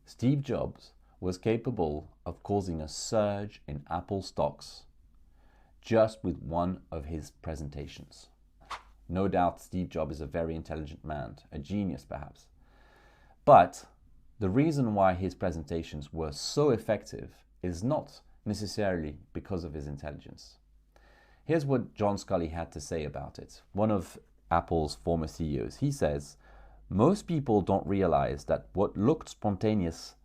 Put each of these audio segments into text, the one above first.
Steve Jobs was capable of causing a surge in Apple stocks just with one of his presentations. No doubt Steve Jobs is a very intelligent man, a genius perhaps. But the reason why his presentations were so effective is not necessarily because of his intelligence. Here's what John Sculley had to say about it, one of Apple's former CEOs. He says, "Most people don't realize that what looked spontaneous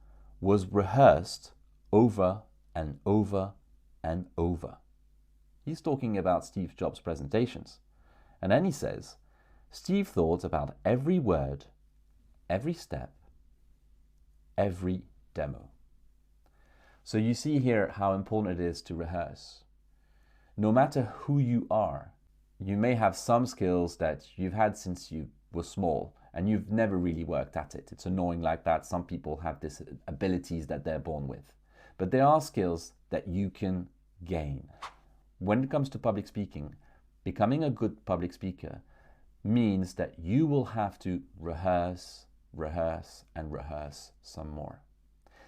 was rehearsed over and over and over." He's talking about Steve Jobs' presentations. And then he says, Steve thought about every word, every step, every demo. So you see here how important it is to rehearse. No matter who you are, you may have some skills that you've had since you were small and you've never really worked at it. It's annoying like that. Some people have these abilities that they're born with. But there are skills that you can gain. When it comes to public speaking, becoming a good public speaker means that you will have to rehearse, and rehearse some more.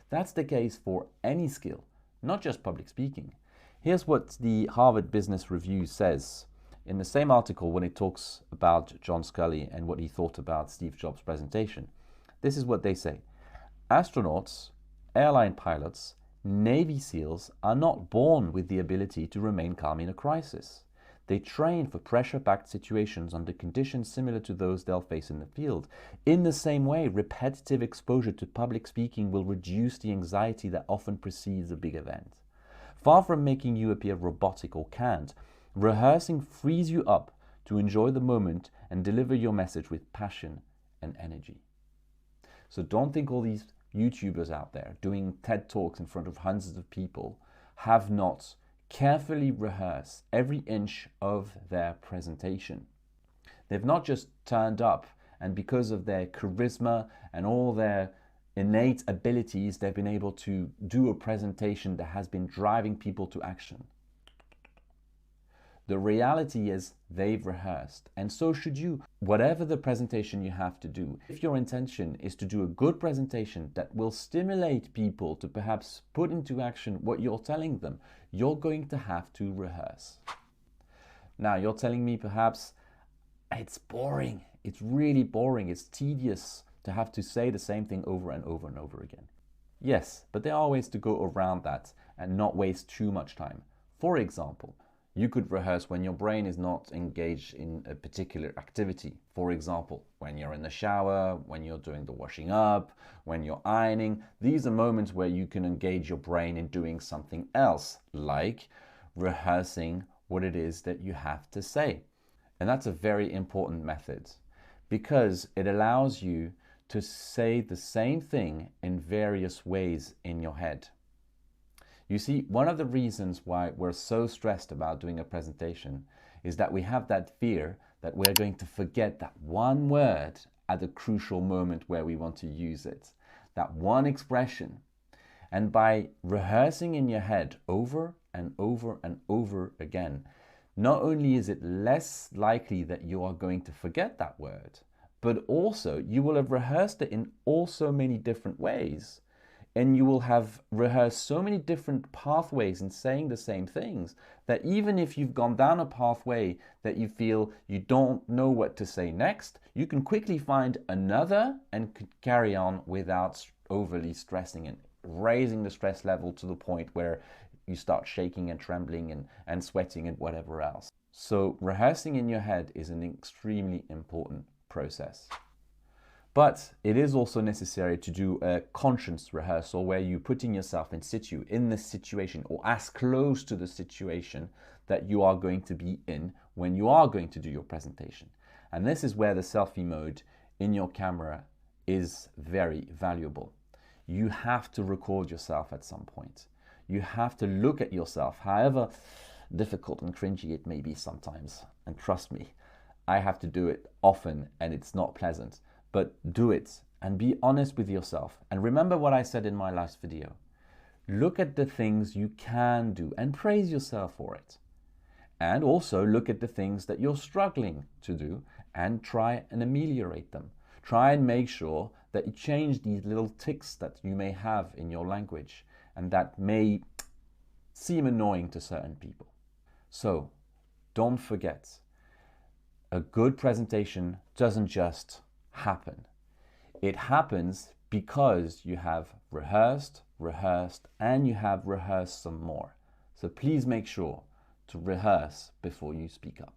That's the case for any skill, not just public speaking. Here's what the Harvard Business Review says in the same article when it talks about John Sculley and what he thought about Steve Jobs' presentation. This is what they say. Astronauts, airline pilots, Navy SEALs are not born with the ability to remain calm in a crisis. They train for pressure-packed situations under conditions similar to those they'll face in the field. In the same way, repetitive exposure to public speaking will reduce the anxiety that often precedes a big event. Far from making you appear robotic or canned, rehearsing frees you up to enjoy the moment and deliver your message with passion and energy. So don't think all these YouTubers out there doing TED Talks in front of hundreds of people have not carefully rehearsed every inch of their presentation. They've not just turned up and because of their charisma and all their innate abilities, they've been able to do a presentation that has been driving people to action. The reality is they've rehearsed, and so should you. Whatever the presentation you have to do, if your intention is to do a good presentation that will stimulate people to perhaps put into action what you're telling them, you're going to have to rehearse. Now, you're telling me perhaps it's boring. It's really boring. It's tedious to have to say the same thing over and over and over again. Yes, but there are ways to go around that and not waste too much time. For example, you could rehearse when your brain is not engaged in a particular activity. For example, when you're in the shower, when you're doing the washing up, when you're ironing. These are moments where you can engage your brain in doing something else, like rehearsing what it is that you have to say. And that's a very important method because it allows you to say the same thing in various ways in your head. You see, one of the reasons why we're so stressed about doing a presentation is that we have that fear that we're going to forget that one word at a crucial moment where we want to use it, that one expression. And by rehearsing in your head over and over and over again, not only is it less likely that you are going to forget that word, but also you will have rehearsed it in all so many different ways. And you will have rehearsed so many different pathways in saying the same things that even if you've gone down a pathway that you feel you don't know what to say next, you can quickly find another and carry on without overly stressing and raising the stress level to the point where you start shaking and trembling and sweating and whatever else. So rehearsing in your head is an extremely important process. But it is also necessary to do a conscious rehearsal where you putting yourself in situ, in the situation or as close to the situation that you are going to be in when you are going to do your presentation. And this is where the selfie mode in your camera is very valuable. You have to record yourself at some point. You have to look at yourself, however difficult and cringy it may be sometimes. And trust me, I have to do it often and it's not pleasant. But do it and be honest with yourself. And remember what I said in my last video. Look at the things you can do and praise yourself for it. And also look at the things that you're struggling to do and try and ameliorate them. Try and make sure that you change these little tics that you may have in your language and that may seem annoying to certain people. So don't forget, a good presentation doesn't just happen. It happens because you have rehearsed, and you have rehearsed some more. So please make sure to rehearse before you speak up.